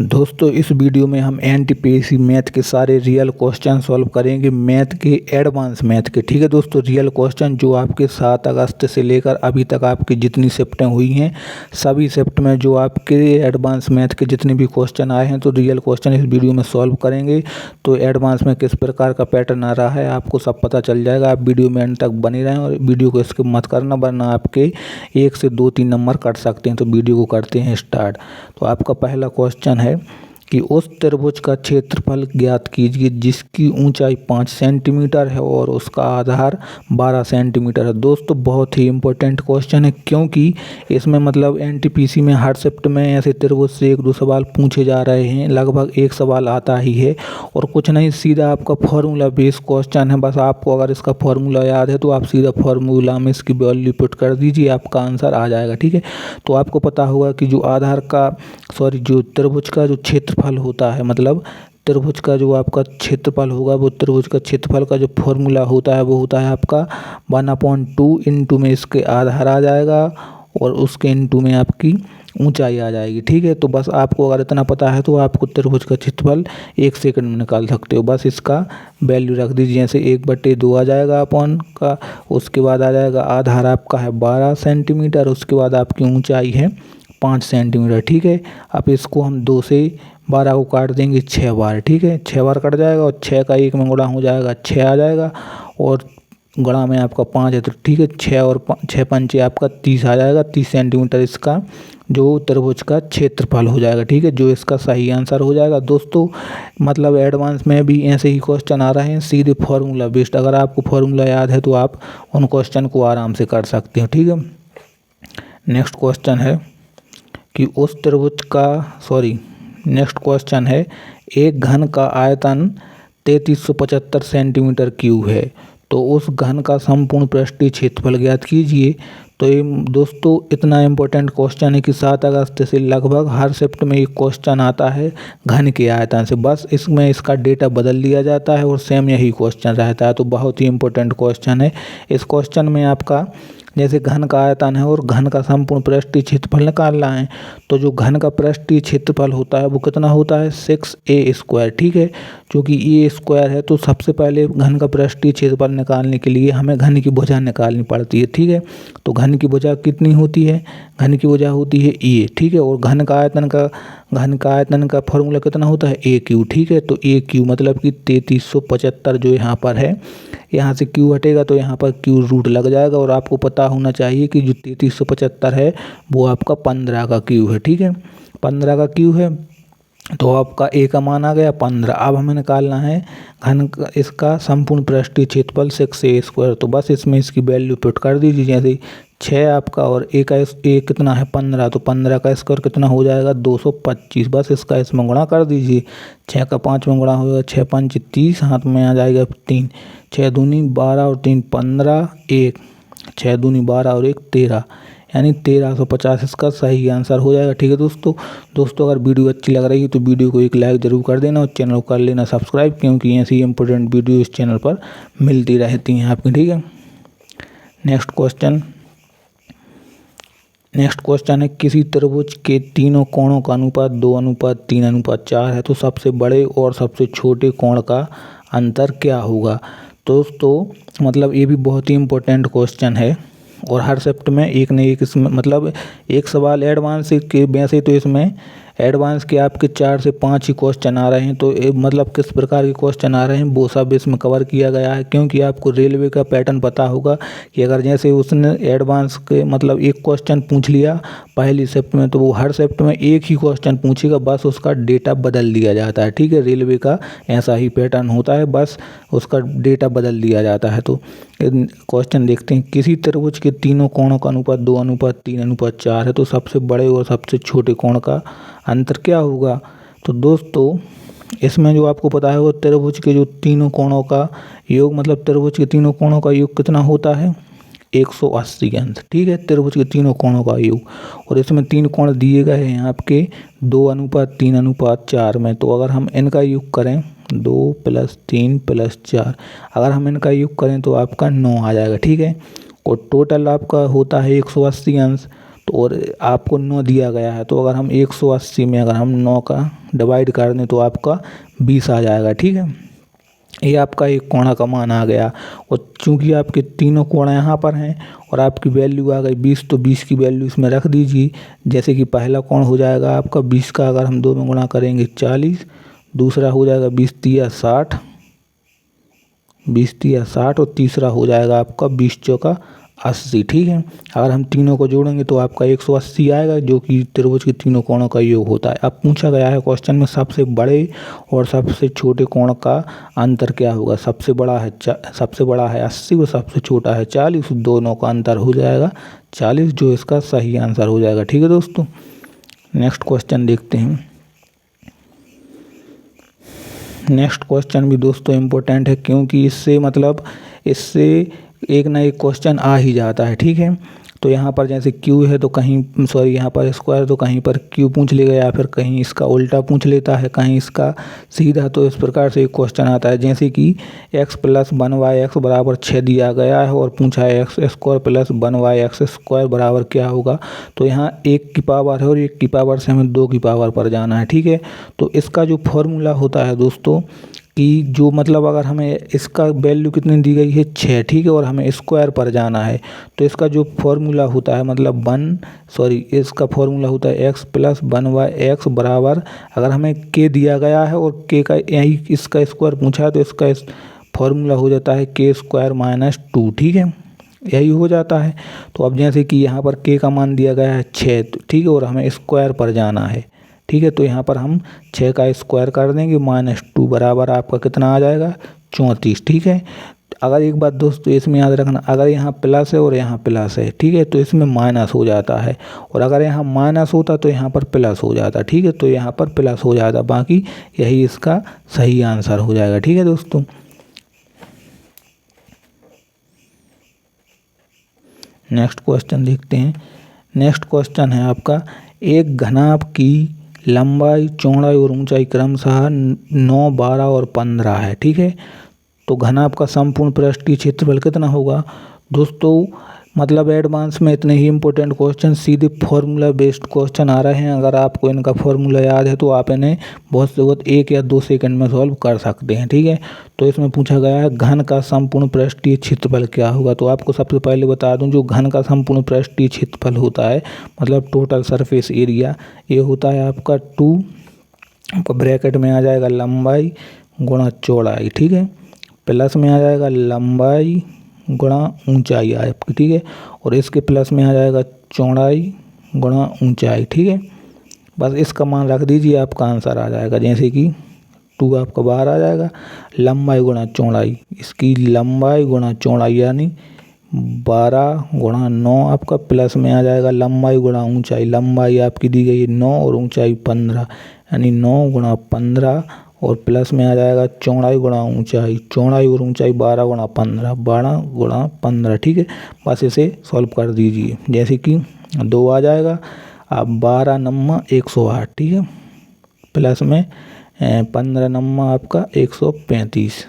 दोस्तों इस वीडियो में हम एनटीपीसी मैथ के सारे रियल क्वेश्चन सॉल्व करेंगे, मैथ के एडवांस मैथ के। ठीक है दोस्तों, रियल क्वेश्चन जो आपके 7 अगस्त से लेकर अभी तक आपकी जितनी शिफ्टें हुई हैं सभी शिफ्ट में जो आपके एडवांस मैथ के जितने भी क्वेश्चन आए हैं तो रियल क्वेश्चन इस वीडियो में सॉल्व करेंगे। तो एडवांस में किस प्रकार का पैटर्न आ रहा है आपको सब पता चल जाएगा। आप वीडियो में एंड तक बने रहें और वीडियो को स्किप मत करना, वरना आपके 1 से 2-3 नंबर कट सकते हैं। तो वीडियो को करते हैं स्टार्ट। तो आपका पहला क्वेश्चन है कि उस त्रिभुज का क्षेत्रफल ज्ञात कीजिए जिसकी ऊंचाई 5 सेंटीमीटर है और उसका आधार 12 सेंटीमीटर है। दोस्तों बहुत ही इंपॉर्टेंट क्वेश्चन है, क्योंकि इसमें मतलब एनटीपीसी में हर शिफ्ट में ऐसे त्रिभुज से 1-2 सवाल पूछे जा रहे हैं, लगभग एक सवाल आता ही है और कुछ नहीं, सीधा आपका फॉर्मूला बेस्ड क्वेश्चन है। बस आपको अगर इसका फॉर्मूला याद है तो आप सीधा फॉर्मूला में इसकी वैल्यू पुट कर दीजिए, आपका आंसर आ जाएगा। ठीक है, तो आपको पता होगा कि जो त्रिभुज का जो क्षेत्रफल होता है, मतलब त्रिभुज का जो आपका क्षेत्रफल होगा वो त्रिभुज का क्षेत्रफल का जो फॉर्मूला होता है वो होता है आपका 1/2 इंटू में इसके आधार आ जाएगा और उसके इंटू में आपकी ऊंचाई आ जाएगी। ठीक है, तो बस आपको अगर इतना पता है तो आपको त्रिभुज का क्षेत्रफल 1 सेकंड में निकाल सकते हो। बस इसका वैल्यू रख दीजिए, जैसे 1/2 आ जाएगा अपॉन का, उसके बाद आ जाएगा आधार आपका है 12 सेंटीमीटर, उसके बाद आपकी ऊंचाई है 5 सेंटीमीटर। ठीक है, अब इसको हम 2 से 12 को काट देंगे 6 बार। ठीक है, 6 बार कट जाएगा और 6 का 1 में गुणा हो जाएगा 6 आ जाएगा और गुणा में आपका 5 है। तो ठीक है, 6 और 6 पंचे आपका 30 आ जाएगा। 30 सेंटीमीटर इसका जो त्रिभुज का क्षेत्रफल हो जाएगा। ठीक है, जो इसका सही आंसर हो जाएगा। दोस्तों मतलब एडवांस में भी ऐसे ही क्वेश्चन आ रहे हैं सीधे फॉर्मूला बेस्ड। अगर आपको फॉर्मूला याद है तो आप उन क्वेश्चन को आराम से कर सकते हो। ठीक है, नेक्स्ट क्वेश्चन है कि उस त्रिभुज का नेक्स्ट क्वेश्चन है, एक घन का आयतन 3375 सेंटीमीटर क्यूब है, तो उस घन का संपूर्ण पृष्ठीय क्षेत्रफल ज्ञात कीजिए। तो ये दोस्तों इतना इम्पोर्टेंट क्वेश्चन है कि 7 अगस्त से लगभग हर शिफ्ट में एक क्वेश्चन आता है घन के आयतन से, बस इसमें इसका डेटा बदल दिया जाता है और सेम यही क्वेश्चन रहता है। तो बहुत ही इम्पोर्टेंट क्वेश्चन है। इस क्वेश्चन में आपका जैसे घन का आयतन है और घन का संपूर्ण पृष्ठीय क्षेत्रफल निकालना है, तो जो घन का पृष्ठीय क्षेत्रफल होता है वो कितना होता है 6a²। ठीक है, क्योंकि a² है तो सबसे पहले घन का पृष्ठीय क्षेत्रफल निकालने के लिए हमें घन की भुजा निकालनी पड़ती है। ठीक है, तो घन की भुजा कितनी होती है, घन की भुजा होती है a। ठीक है, और घन का आयतन का फॉर्मूला कितना होता है a³। ठीक है, तो a³ मतलब कि 3375 जो यहाँ पर है, यहाँ से क्यू हटेगा तो यहाँ पर क्यू रूट लग जाएगा और आपको पता होना चाहिए कि जो 3375 है वो आपका 15 का क्यू है। ठीक है, 15 का क्यू है तो आपका ए का मान आ गया 15। अब हमें निकालना है घन का इसका संपूर्ण पृष्ठीय क्षेत्रफल 6a²। तो बस इसमें इसकी वैल्यू पुट कर दीजिए, जैसे 6 आपका और ए कितना है 15, तो 15 का स्क्वायर कितना हो जाएगा 225। बस इसका इसमें गुणा कर दीजिए, 6 का 5 में गुणा होगा 6 5 30, हाथ में आ जाएगा 3, 6 दूनी 12 और 3 15, 1 6 दूनी 12 और 1 13, यानी 1350 इसका सही आंसर हो जाएगा। ठीक है दोस्तों अगर वीडियो अच्छी लग रही है तो वीडियो को एक लाइक ज़रूर कर देना और चैनल को कर लेना सब्सक्राइब, क्योंकि ऐसी इंपॉर्टेंट वीडियो इस चैनल पर मिलती रहती हैं आपकी। ठीक है, नेक्स्ट क्वेश्चन है, किसी त्रिभुज के तीनों कोणों का अनुपात 2:3:4 है, तो सबसे बड़े और सबसे छोटे कोण का अंतर क्या होगा। दोस्तों मतलब ये भी बहुत ही इम्पोर्टेंट क्वेश्चन है और हर शिफ्ट में एक न एक इसमें मतलब एक सवाल एडवांस के, वैसे तो इसमें एडवांस के आपके 4 से 5 ही क्वेश्चन आ रहे हैं। तो मतलब किस प्रकार के क्वेश्चन आ रहे हैं वो सब इसमें कवर किया गया है, क्योंकि आपको रेलवे का पैटर्न पता होगा कि अगर जैसे उसने एडवांस के मतलब एक क्वेश्चन पूछ लिया पहली शिफ्ट में तो वो हर शिफ्ट में एक ही क्वेश्चन पूछेगा, बस उसका डेटा बदल दिया जाता है। ठीक है, रेलवे का ऐसा ही पैटर्न होता है, बस उसका डेटा बदल दिया जाता है। तो क्वेश्चन देखते हैं, किसी त्रिभुज के तीनों कोणों का अनुपात 2:3:4 है, तो सबसे बड़े और सबसे छोटे कोण का अंतर क्या होगा। तो दोस्तों इसमें जो आपको पता है वो त्रिभुज के जो तीनों कोणों का योग, मतलब त्रिभुज के तीनों कोणों का योग कितना होता है 180 अंश। ठीक है, त्रिभुज के तीनों कोणों का योग, और इसमें 3 कोण दिए गए हैं आपके 2:3:4 में। तो अगर हम इनका योग करें 2 + 3 + 4, अगर हम इनका योग करें तो आपका 9 आ जाएगा। ठीक है, और टोटल आपका होता है 180 अंश। तो और आपको 9 दिया गया है, तो अगर हम 180 में अगर हम 9 का डिवाइड कर दें तो आपका 20 आ जाएगा। ठीक है, ये आपका एक कोणा का मान आ गया। और चूंकि आपके तीनों कोणा यहाँ पर हैं और आपकी वैल्यू आ गई 20, तो 20 की वैल्यू इसमें रख दीजिए। जैसे कि पहला कोण हो जाएगा आपका 20 का अगर हम 2 में गुणा करेंगे 40, दूसरा हो जाएगा 20 तिया 60, 20 तिया 60, और तीसरा हो जाएगा आपका 20 चौका 80। ठीक है, अगर हम तीनों को जोड़ेंगे तो आपका 180 आएगा, जो कि त्रिभुज के तीनों कोणों का योग होता है। अब पूछा गया है क्वेश्चन में सबसे बड़े और सबसे छोटे कोण का अंतर क्या होगा। सबसे बड़ा है 80 और सबसे छोटा है 40, दोनों का अंतर हो जाएगा 40, जो इसका सही आंसर हो जाएगा। ठीक है दोस्तों, नेक्स्ट क्वेश्चन देखते हैं। नेक्स्ट क्वेश्चन भी दोस्तों इम्पोर्टेंट है, क्योंकि इससे एक ना एक क्वेश्चन आ ही जाता है। ठीक है, तो यहाँ पर जैसे क्यू है तो कहीं यहाँ पर स्क्वायर, तो कहीं पर क्यू पूछ लेगा, या फिर कहीं इसका उल्टा पूछ लेता है, कहीं इसका सीधा। तो इस प्रकार से एक क्वेश्चन आता है, जैसे कि x + 1y(x) बराबर 6 दिया गया है और पूछा है x² + 1y(x² बराबर क्या होगा। तो यहाँ 1 की पावर है और 1 की पावर से हमें 2 की पावर पर जाना है। ठीक है, तो इसका जो फॉर्मूला होता है दोस्तों, कि जो अगर हमें इसका वैल्यू कितनी दी गई है 6, ठीक है, और हमें स्क्वायर पर जाना है, तो इसका जो फॉर्मूला होता है इसका फॉर्मूला होता है x + 1y(x) बराबर, अगर हमें k दिया गया है और k का यही इसका स्क्वायर पूछा है, तो इसका फॉर्मूला हो जाता है k² - 2। ठीक है, यही हो जाता है। तो अब जैसे कि यहाँ पर k का मान दिया गया है 6, ठीक है, और हमें स्क्वायर पर जाना है। ठीक है, तो यहाँ पर हम 6 का स्क्वायर कर देंगे -2 बराबर आपका कितना आ जाएगा 34। ठीक है, अगर एक बात दोस्तों इसमें याद रखना, अगर यहाँ प्लस है और यहाँ प्लस है, ठीक है, तो इसमें माइनस हो जाता है, और अगर यहाँ माइनस होता तो यहाँ पर प्लस हो जाता। ठीक है, तो यहाँ पर प्लस हो जाता, बाकी यही इसका सही आंसर हो जाएगा। ठीक है दोस्तों, नेक्स्ट क्वेश्चन देखते हैं। नेक्स्ट क्वेश्चन है आपका, एक घनाभ की लंबाई, चौड़ाई और ऊंचाई क्रमशः 9, 12 और 15 है। ठीक है, तो घनाभ का संपूर्ण पृष्ठीय क्षेत्रफल कितना होगा। दोस्तों एडवांस में इतने ही इंपॉर्टेंट क्वेश्चन सीधे फॉर्मूला बेस्ड क्वेश्चन आ रहे हैं। अगर आपको इनका फॉर्मूला याद है तो आप इन्हें बहुत 1 या 2 सेकंड में सॉल्व कर सकते हैं। ठीक है, तो इसमें पूछा गया है घन का संपूर्ण पृष्ठीय क्षेत्रफल क्या होगा। तो आपको सबसे पहले बता दूं, जो घन का संपूर्ण पृष्ठीय क्षेत्रफल होता है, टोटल सरफेस एरिया, ये होता है आपका 2, आपका ब्रैकेट में आ जाएगा लंबाई गुणा चौड़ाई। ठीक है, प्लस में आ जाएगा लंबाई गुणा ऊंचाई आपकी। ठीक है, और इसके प्लस में आ जाएगा चौड़ाई गुणा ऊंचाई। ठीक है, बस इसका मान रख दीजिए, आपका आंसर आ जाएगा। जैसे कि 2 आपका बाहर आ जाएगा, लंबाई गुणा चौड़ाई, इसकी लंबाई गुणा चौड़ाई यानी 12 गुणा 9 आपका, प्लस में आ जाएगा लंबाई गुणा ऊंचाई, लंबाई आपकी दी गई है 9 और ऊंचाई 15, यानी 9 गुणा 15, और प्लस में आ जाएगा चौड़ाई गुणा ऊंचाई, चौड़ाई और ऊंचाई 12 गुणा 15, 12 गुणा 15। ठीक है, बस इसे सॉल्व कर दीजिए। जैसे कि 2 आ जाएगा, अब 12 नम्मा 108, ठीक है, प्लस में 15 नम्मा आपका 135,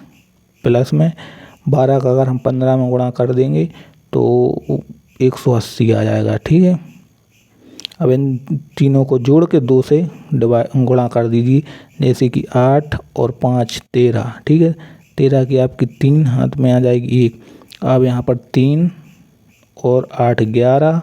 प्लस में 12 का अगर हम 15 में गुणा कर देंगे तो 180 आ जाएगा। ठीक है, अब इन तीनों को जोड़ के 2 से गुणा कर दीजिए। जैसे कि 8 और 5 13, ठीक है, 13 की आपकी 3 हाथ में आ जाएगी 1, अब यहाँ पर 3 और 8 11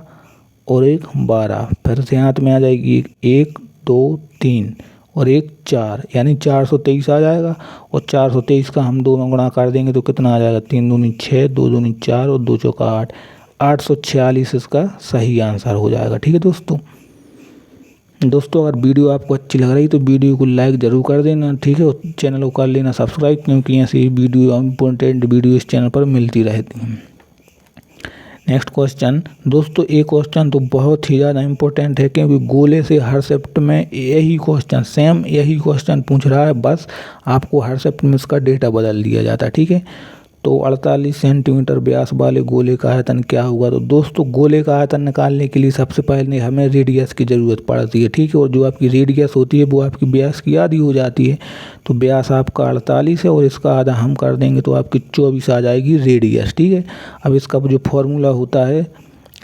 और 1 12, फिर से हाथ में आ जाएगी 1 2 3 और 1 4, यानी 423 आ जाएगा। और 423 का हम 2 में गुणा कर देंगे तो कितना आ जाएगा, 3 दूनी 6, 2 दूनी 4 और 2 चौका 8, 846 इसका सही आंसर हो जाएगा। ठीक है दोस्तों, अगर वीडियो आपको अच्छी लग रही तो वीडियो को लाइक ज़रूर कर देना। ठीक है, और चैनल को कर लेना सब्सक्राइब, क्योंकि ऐसी वीडियो इंपॉर्टेंट वीडियो इस चैनल पर मिलती रहती हैं। नेक्स्ट क्वेश्चन दोस्तों, एक क्वेश्चन तो बहुत ही ज़्यादा इंपॉर्टेंट है, क्योंकि गोले से हर शिफ्ट में यही क्वेश्चन पूछ रहा है, बस आपको हर शिफ्ट में इसका डेटा बदल दिया जाता है। ठीक है, तो 48 सेंटीमीटर व्यास वाले गोले का आयतन क्या होगा। तो दोस्तों गोले का आयतन निकालने के लिए सबसे पहले हमें रेडियस की ज़रूरत पड़ती है। ठीक है, और जो आपकी रेडियस होती है वो आपकी व्यास की आधी हो जाती है। तो व्यास आपका 48 है और इसका आधा हम कर देंगे तो आपकी 24 आ जाएगी रेडियस। ठीक है, अब इसका जो फॉर्मूला होता है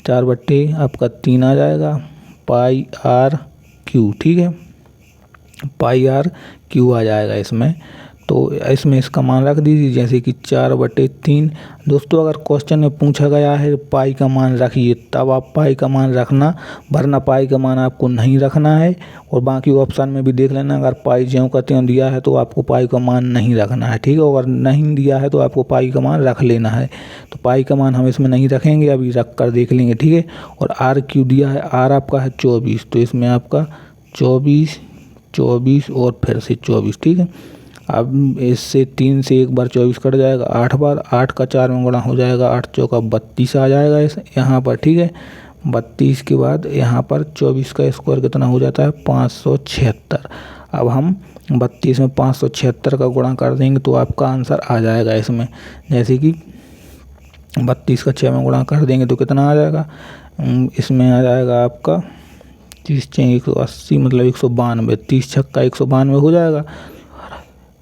4/3 आपका 3 आ जाएगा, पाई आर क्यू, ठीक है, पाई आर क्यू आ जाएगा इसमें। तो इसमें इसका मान रख दीजिए, जैसे कि 4/3। दोस्तों अगर क्वेश्चन में पूछा गया है पाई का मान रखिए, तब आप पाई का मान रखना, वरना पाई का मान आपको नहीं रखना है। और बाकी ऑप्शन में भी देख लेना, अगर पाई ज्यों का त्यों दिया है तो आपको पाई का मान नहीं रखना है, ठीक है। अगर नहीं दिया है तो आपको पाई का मान रख लेना है। तो पाई का मान हम इसमें नहीं रखेंगे, अभी रख कर देख लेंगे, ठीक है। और आर क्यू दिया है, आर आपका है 24, तो इसमें आपका 24 और फिर से 24, ठीक है। अब इससे 3 से एक बार 24 कट जाएगा, 8 बार, 8 का 4 में गुणा हो जाएगा, 8 चौका 32 आ जाएगा इस यहाँ पर, ठीक है। 32 के बाद यहाँ पर 24 का स्क्वायर कितना हो जाता है, 576। अब हम 32 में 576 का गुणा कर देंगे तो आपका आंसर आ जाएगा इसमें। जैसे कि 32 का 6 में गुणा कर देंगे तो कितना आ जाएगा, इसमें आ जाएगा आपका 30 × 180 मतलब 192, 30 छक्का 192 हो जाएगा।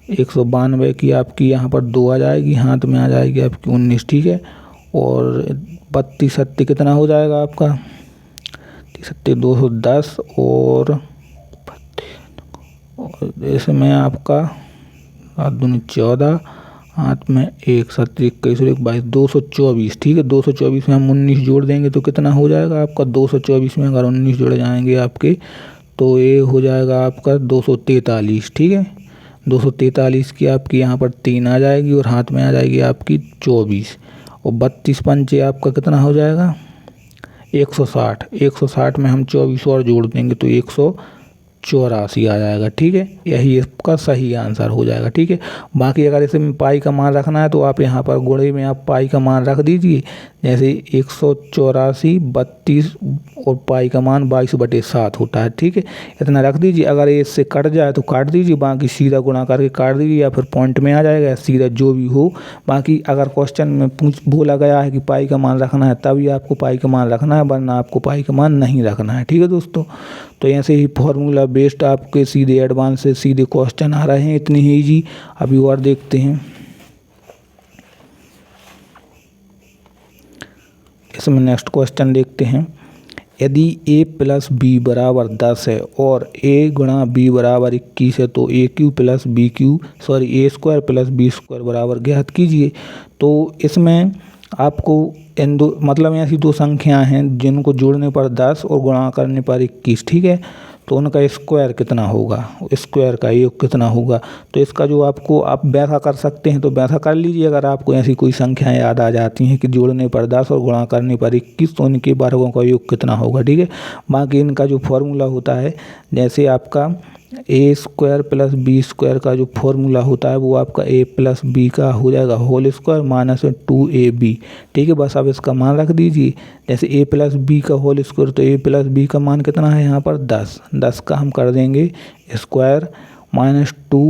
192 की आपकी यहाँ पर 2 आ जाएगी, हाथ में आ जाएगी आपकी 19, ठीक है। और 32 सत्ती कितना हो जाएगा आपका, 30 210 और इसमें आपका 7 दूनी 14, हाथ में 1 7 21 और 1 22, 224, ठीक है। 224 में हम 19 जोड़ देंगे तो कितना हो जाएगा आपका, 224 में अगर 19 जोड़े जाएंगे आपके तो ये हो जाएगा आपका 243, ठीक है। 243 की आपकी यहाँ पर 3 आ जाएगी और हाथ में आ जाएगी आपकी 24, और 32 पंचे आपका कितना हो जाएगा, 160। 160 में हम 24 और जोड़ देंगे तो 184 आ जाएगा, ठीक है। यही इसका सही आंसर हो जाएगा, ठीक है। बाकी अगर इसमें पाई का मान रखना है तो आप यहाँ पर गुणे में आप पाई का मान रख दीजिए, जैसे 184, 32 और पाई का मान 22/7 होता है, ठीक है। इतना रख दीजिए, अगर ये इससे कट जाए तो काट दीजिए, बाकी सीधा गुणा करके काट दीजिए या फिर पॉइंट में आ जाएगा, सीधा जो भी हो। बाकी अगर क्वेश्चन में बोला गया है कि पाई का मान रखना है तभी आपको पाई का मान रखना है, वरना आपको पाई का मान नहीं रखना है, ठीक है दोस्तों। तो ऐसे ही फॉर्मूला बेस्ड आपके सीधे एडवांस से सीधे क्वेश्चन आ रहे हैं, इतनी ही जी। अभी और देखते हैं, इसमें नेक्स्ट क्वेश्चन देखते हैं। यदि a + b = 10 है और a × b = 21 है तो a² + b² a² + b² बराबर ज्ञात कीजिए। तो इसमें आपको इन दो मतलब ऐसी दो संख्याएं हैं जिनको जोड़ने पर 10 और गुणा करने पर 21, ठीक है। तो उनका स्क्वायर कितना होगा, स्क्वायर का योग कितना होगा। तो इसका जो आपको आप व्याख्या कर सकते हैं तो व्याख्या कर लीजिए। अगर आपको ऐसी कोई संख्याएं याद आ जाती हैं कि जोड़ने पर 10 और गुणा करने पर 21 तो उनके वर्गों का योग कितना होगा, ठीक है। बाकी इनका जो फॉर्मूला होता है, जैसे आपका a² + b² का जो फॉर्मूला होता है वो आपका a + b का हो जाएगा होल स्क्वायर -2ab, ठीक है। बस आप इसका मान रख दीजिए, जैसे a + b का होल स्क्वायर, तो a + b का मान कितना है यहाँ पर 10 का हम कर देंगे स्क्वायर -2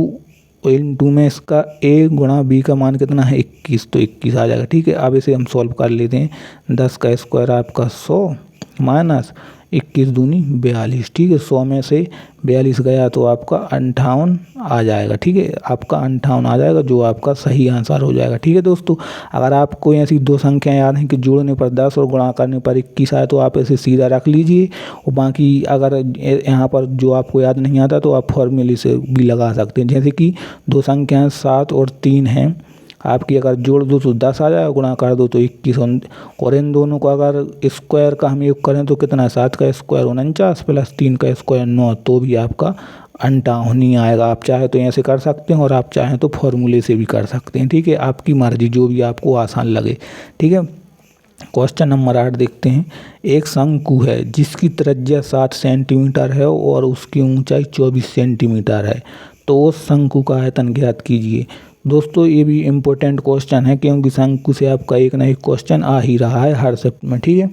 × में इसका a × b का मान कितना है 21, तो 21 आ जाएगा, ठीक है। अब इसे हम सॉल्व कर लेते हैं। 10 का स्क्वायर आपका 100 माइनस 21 दूनी 42, ठीक है। 100 में से 42 गया तो आपका 58 आ जाएगा, ठीक है। आपका 58 आ जाएगा जो आपका सही आंसर हो जाएगा, ठीक है दोस्तों। अगर आपको ऐसी दो संख्याएं याद हैं कि जोड़ने पर 10 और गुणा करने पर 21 आए तो आप इसे सीधा रख लीजिए। और बाकी अगर यहाँ पर जो आपको याद नहीं आता तो आप फॉर्मूले से भी लगा सकते हैं। जैसे कि दो संख्याएँ 7 और 3 हैं आपकी, अगर जोड़ दो तो 10 आ जाएगा, गुणा कर दो तो 21, और इन दोनों को अगर स्क्वायर का हम योग करें तो कितना है, 7 का स्क्वायर 49 + 3 का स्क्वायर 9, तो भी आपका 58 नहीं आएगा। आप चाहे तो ऐसे कर सकते हैं और आप चाहें तो फॉर्मूले से भी कर सकते हैं, ठीक है। आपकी मर्जी, जो भी आपको आसान लगे, ठीक है। क्वेश्चन नंबर 8 देखते हैं। एक शंकु है जिसकी त्रिज्या 7 सेंटीमीटर है और उसकी ऊंचाई 24 सेंटीमीटर है, तो उस शंकु का आयतन ज्ञात कीजिए। दोस्तों ये भी इम्पोर्टेंट क्वेश्चन है क्योंकि शंकु से आपका एक ना एक क्वेश्चन आ ही रहा है हर शिफ्ट में, ठीक है।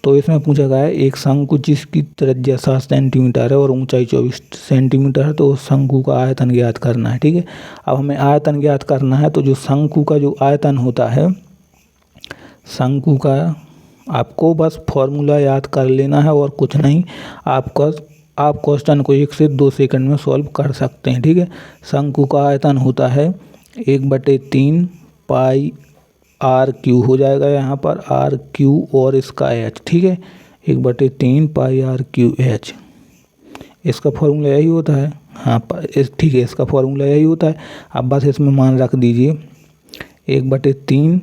तो इसमें पूछा गया है एक शंकु जिसकी त्रिज्या 7 सेंटीमीटर है और ऊंचाई 24 सेंटीमीटर है, तो उस शंकु का आयतन ज्ञात करना है, ठीक है। अब हमें आयतन ज्ञात करना है, तो जो शंकु का जो आयतन होता है, शंकु का आपको बस फॉर्मूला याद कर लेना है और कुछ नहीं। आप क्वेश्चन को 1 से 2 सेकंड में सॉल्व कर सकते हैं, ठीक है। शंकु का आयतन होता है 1/3 पाई आर क्यू हो जाएगा यहाँ पर आर क्यू और इसका एच, ठीक है, 1/3 पाई आर क्यू एच, इसका फॉर्मूला यही होता है। हाँ ठीक है, इसका फॉर्मूला यही होता है। अब बस इसमें मान रख दीजिए 1/3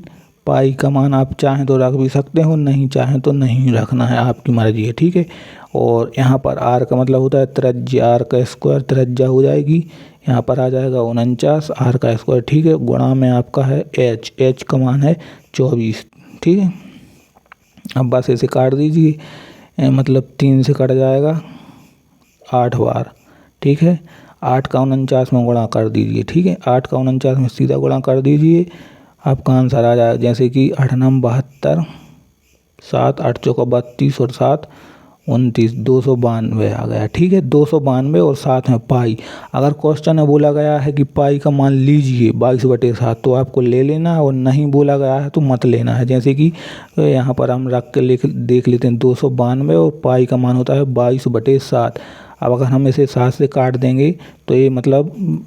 पाई का मान आप चाहें तो रख भी सकते हो, नहीं चाहें तो नहीं रखना है, आपकी मर्जी है, ठीक है। और यहाँ पर आर का मतलब होता है त्रिज्या, आर का स्क्वायर त्रिज्या हो जाएगी, यहाँ पर आ जाएगा 49 आर का स्क्वायर, ठीक है, गुणा में आपका है एच, एच का मान है 24, ठीक है। अब बस इसे काट दीजिए, मतलब 3 से कट जाएगा 8 बार, ठीक है, 8 का 49 में गुणा कर दीजिए, ठीक है, 8 का 49 में सीधा गुणा कर दीजिए, आपका आंसर आ जाएगा जैसे कि 8 9 72, 7 8 चौका 32 और 7 29, 292 आ गया, ठीक है, 292 और साथ में पाई। अगर क्वेश्चन में बोला गया है कि पाई का मान लीजिए 22/7 तो आपको ले लेना है, और नहीं बोला गया है तो मत लेना है। जैसे कि यहाँ पर हम रख के देख लेते हैं 292 और पाई का मान होता है 22/7। अब अगर हम इसे 7 से काट देंगे तो ये मतलब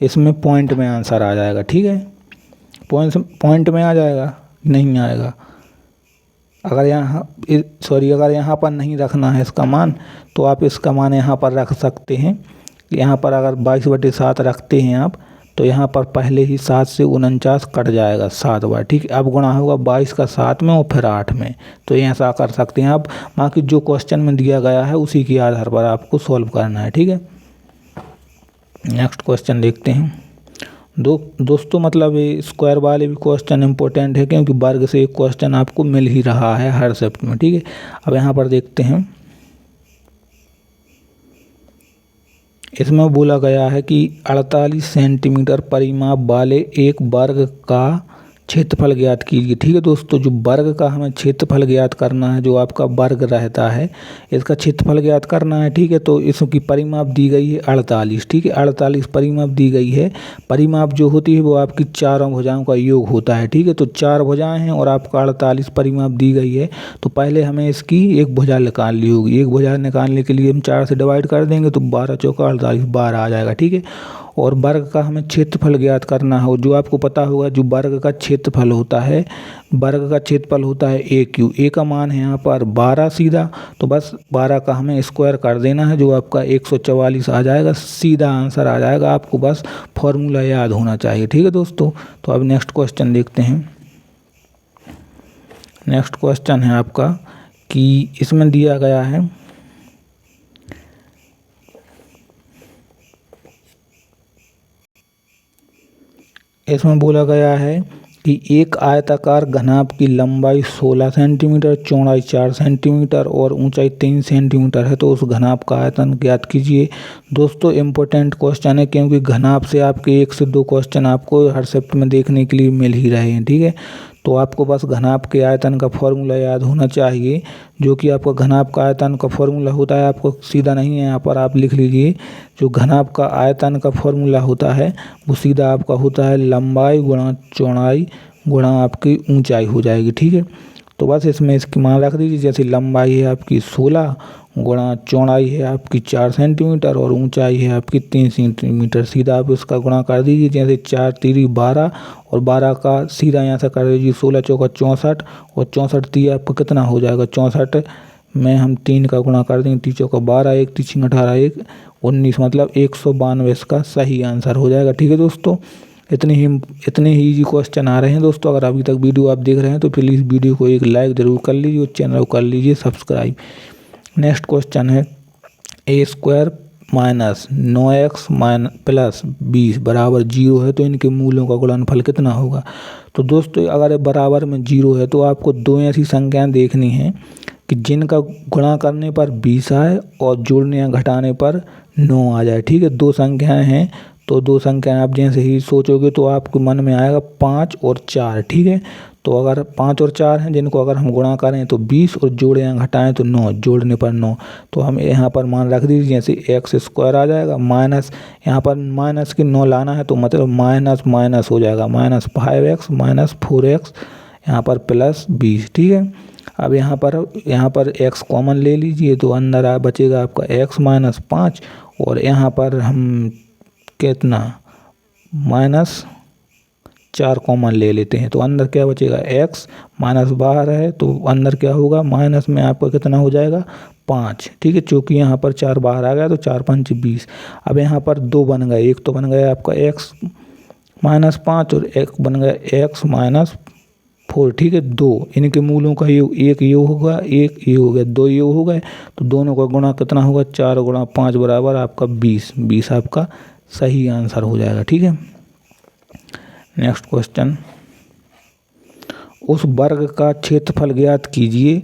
इसमें पॉइंट में आंसर आ जाएगा, ठीक है, पॉइंट में आ जाएगा, नहीं आएगा। अगर यहाँ पर नहीं रखना है इसका मान, तो आप इसका मान यहाँ पर रख सकते हैं। यहाँ पर अगर 22/7 रखते हैं आप, तो यहाँ पर पहले ही 7 से 49 कट जाएगा 7 बार, ठीक है। अब गुणा होगा 22 का 7 में और फिर 8 में, तो ये ऐसा कर सकते हैं आप। बाकी जो क्वेश्चन में दिया गया है उसी के आधार पर आपको सॉल्व करना है, ठीक है। नेक्स्ट क्वेश्चन देखते हैं। दोस्तों मतलब ये स्क्वायर वाले भी क्वेश्चन इंपॉर्टेंट है, क्योंकि वर्ग से एक क्वेश्चन आपको मिल ही रहा है हर शिफ्ट में, ठीक है। अब यहाँ पर देखते हैं, इसमें बोला गया है कि 48 सेंटीमीटर परिमाप वाले एक वर्ग का क्षेत्रफल ज्ञात कीजिए, ठीक है दोस्तों। जो वर्ग का हमें क्षेत्रफल ज्ञात करना है, जो आपका वर्ग रहता है इसका क्षेत्रफल ज्ञात करना है, ठीक है। तो इसकी परिमाप दी गई है 48, ठीक है, 48 परिमाप दी गई है। परिमाप जो होती है वो आपकी चारों भुजाओं का योग होता है, ठीक है। तो 4 भुजाएं हैं और आपका 48 परिमाप दी गई है, तो पहले हमें इसकी एक भुजा निकालनी होगी। एक भुजा निकालने के लिए हम 4 से डिवाइड कर देंगे तो 12 चौका 48 12 आ जाएगा, ठीक है। और वर्ग का हमें क्षेत्रफल ज्ञात करना हो, जो आपको पता होगा जो वर्ग का क्षेत्रफल होता है, वर्ग का क्षेत्रफल होता है ए क्यू, ए का मान है यहाँ पर 12 सीधा, तो बस 12 का हमें स्क्वायर कर देना है, जो आपका 144 आ जाएगा, सीधा आंसर आ जाएगा। आपको बस फॉर्मूला याद होना चाहिए, ठीक है दोस्तों। तो अब नेक्स्ट क्वेश्चन देखते हैं। नेक्स्ट क्वेश्चन है आपका कि इसमें दिया गया है इसमें बोला गया है कि एक आयताकार घनाभ की लंबाई 16 सेंटीमीटर, चौड़ाई 4 सेंटीमीटर और ऊंचाई 3 सेंटीमीटर है, तो उस घनाभ का आयतन ज्ञात कीजिए। दोस्तों इम्पोर्टेंट क्वेश्चन है, क्योंकि घनाभ से आपके 1 से 2 क्वेश्चन आपको हर शिफ्ट में देखने के लिए मिल ही रहे हैं, ठीक है। तो आपको बस घनाभ के आयतन का फॉर्मूला याद होना चाहिए, जो कि आपका घनाभ का आयतन का फॉर्मूला होता है, आपको सीधा नहीं है, यहाँ पर आप लिख लीजिए। जो घनाभ का आयतन का फॉर्मूला होता है वो सीधा आपका होता है लंबाई गुणा चौड़ाई गुणा आपकी ऊंचाई हो जाएगी, ठीक है। तो बस इसमें इसकी मान रख दीजिए, जैसे लंबाई है आपकी 16 गुणा चौड़ाई है आपकी 4 सेंटीमीटर और ऊंचाई है आपकी 3 सेंटीमीटर, सीधा आप इसका गुणा कर दीजिए। जैसे 4 3 12 और 12 का सीधा यहाँ से कर दीजिए, 16 चौका 64 और 64 3 आपका कितना हो जाएगा, 64 में हम 3 का गुणा कर देंगे, 3 चौका 12 1 3 18 1 19, मतलब 192 इसका सही आंसर हो जाएगा, ठीक है दोस्तों। इतने ही इजी क्वेश्चन आ रहे हैं दोस्तों। अगर अभी तक वीडियो आप देख रहे हैं तो प्लीज़ वीडियो को एक लाइक ज़रूर कर लीजिए और चैनल को कर लीजिए सब्सक्राइब। नेक्स्ट क्वेश्चन है a² माइनस 9x प्लस 20 बराबर 0 है, तो इनके मूलों का गुणनफल कितना होगा। तो दोस्तों अगर बराबर में 0 है तो आपको 2 ऐसी संख्याएं देखनी हैं कि जिनका गुणा करने पर 20 आए और जोड़ने या घटाने पर 9 आ जाए, ठीक है। 2 संख्याएं हैं, तो 2 संख्याएं आप जैसे ही सोचोगे तो आपके मन में आएगा 5 और 4, ठीक है। तो अगर 5 और 4 हैं जिनको अगर हम गुणा करें तो 20 और जोड़ें या घटाएं तो 9, जोड़ने पर 9, तो हम यहाँ पर मान रख दीजिए, जैसे x² आ जाएगा माइनस, यहाँ पर माइनस की 9 लाना है तो मतलब माइनस माइनस हो जाएगा, -5x माइनस 4x यहाँ पर प्लस 20, ठीक है। अब यहाँ पर x कॉमन ले लीजिए तो अंदर बचेगा आपका x माइनस 5 और यहाँ पर हम कितना 4 कॉमन ले लेते हैं तो अंदर क्या बचेगा x, माइनस बाहर है तो अंदर क्या होगा माइनस में आपका कितना हो जाएगा 5। ठीक है, चूँकि यहाँ पर 4 बाहर आ गया तो 4 5 20। अब यहाँ पर 2 बन गए, एक तो बन गया आपका x माइनस 5 और एक बन गया x माइनस 4। ठीक है, 2 इनके मूलों का योग, एक ये होगा एक ये हो गया, 2 ये हो गए तो दोनों का गुणा कितना होगा 4 गुणा 5 बराबर आपका 20। 20 आपका सही आंसर हो जाएगा। ठीक है, नेक्स्ट क्वेश्चन, उस वर्ग का क्षेत्रफल ज्ञात कीजिए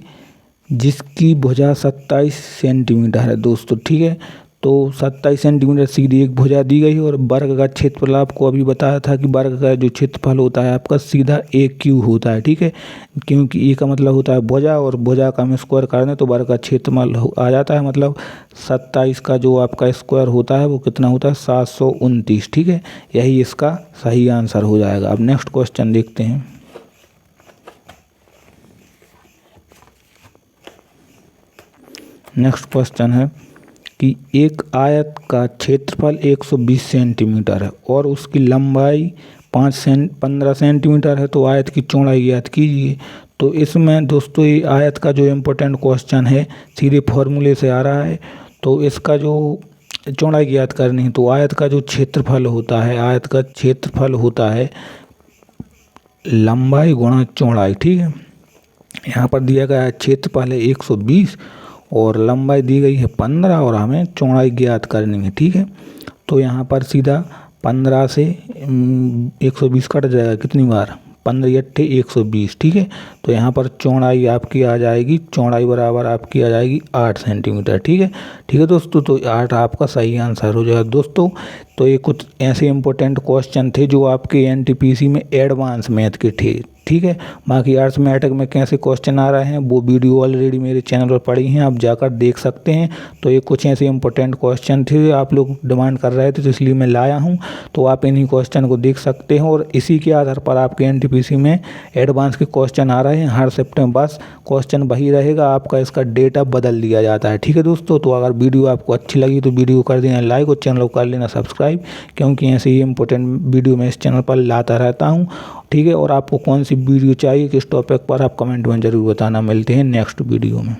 जिसकी भुजा 27 सेंटीमीटर है दोस्तों। ठीक है, तो 27 सेंटीमीटर सीधी एक भुजा दी गई और वर्ग का क्षेत्रफल आपको अभी बताया था कि वर्ग का जो क्षेत्रफल होता है आपका सीधा ए क्यू होता है। ठीक है, क्योंकि ए का मतलब होता है भुजा और भुजा का हम स्क्वायर कर दें तो वर्ग का क्षेत्रफल आ जाता है, मतलब 27 का जो आपका स्क्वायर होता है वो कितना होता है 729। ठीक है, यही इसका सही आंसर हो जाएगा। अब नेक्स्ट क्वेश्चन देखते हैं। नेक्स्ट क्वेश्चन है कि एक आयत का क्षेत्रफल 120 सेंटीमीटर है और उसकी लंबाई 15 सेंटीमीटर है, तो आयत की चौड़ाई ज्ञात कीजिए। तो इसमें दोस्तों ये आयत का जो इम्पोर्टेंट क्वेश्चन है सीधे फॉर्मूले से आ रहा है, तो इसका जो चौड़ाई ज्ञात करनी है तो आयत का जो क्षेत्रफल होता है, आयत का क्षेत्रफल होता है लंबाई गुणा चौड़ाई। ठीक है, यहाँ पर दिया गया है क्षेत्रफल है 120 और लंबाई दी गई है 15 और हमें चौड़ाई ज्ञात करनी है। ठीक है, तो यहाँ पर सीधा 15 से 120 कट जाएगा, कितनी बार 15 अट्ठे 120। ठीक है, तो यहाँ पर चौड़ाई आपकी आ जाएगी, चौड़ाई बराबर आपकी आ जाएगी 8 सेंटीमीटर। ठीक है दोस्तों, तो 8 आपका सही आंसर हो जाएगा दोस्तों। तो ये कुछ ऐसे इंपॉर्टेंट क्वेश्चन थे जो आपके एनटीपीसी में एडवांस मैथ के थे। ठीक है, बाकी अर्थमेटिक में कैसे क्वेश्चन आ रहे हैं वो वीडियो ऑलरेडी मेरे चैनल पर पड़ी हैं, आप जाकर देख सकते हैं। तो ये कुछ ऐसे इंपॉर्टेंट क्वेश्चन थे, आप लोग डिमांड कर रहे थे तो इसलिए मैं लाया हूं, तो आप इन्हीं क्वेश्चन को देख सकते हैं और इसी के आधार पर आपके एनटीपीसी में एडवांस के क्वेश्चन आ रहे हैं हर सेप्टेम्बर। बस क्वेश्चन वही रहेगा, आपका इसका डेटा बदल दिया जाता है। ठीक है दोस्तों, तो अगर वीडियो आपको अच्छी लगी तो वीडियो कर देना लाइक और चैनल को कर लेना सब्सक्राइब, क्योंकि ऐसे ही इंपॉर्टेंट वीडियो मैं इस चैनल पर लाता रहता हूँ। ठीक है, और आपको कौन सी वीडियो चाहिए किस टॉपिक पर आप कमेंट में ज़रूर बताना। मिलते हैं नेक्स्ट वीडियो में।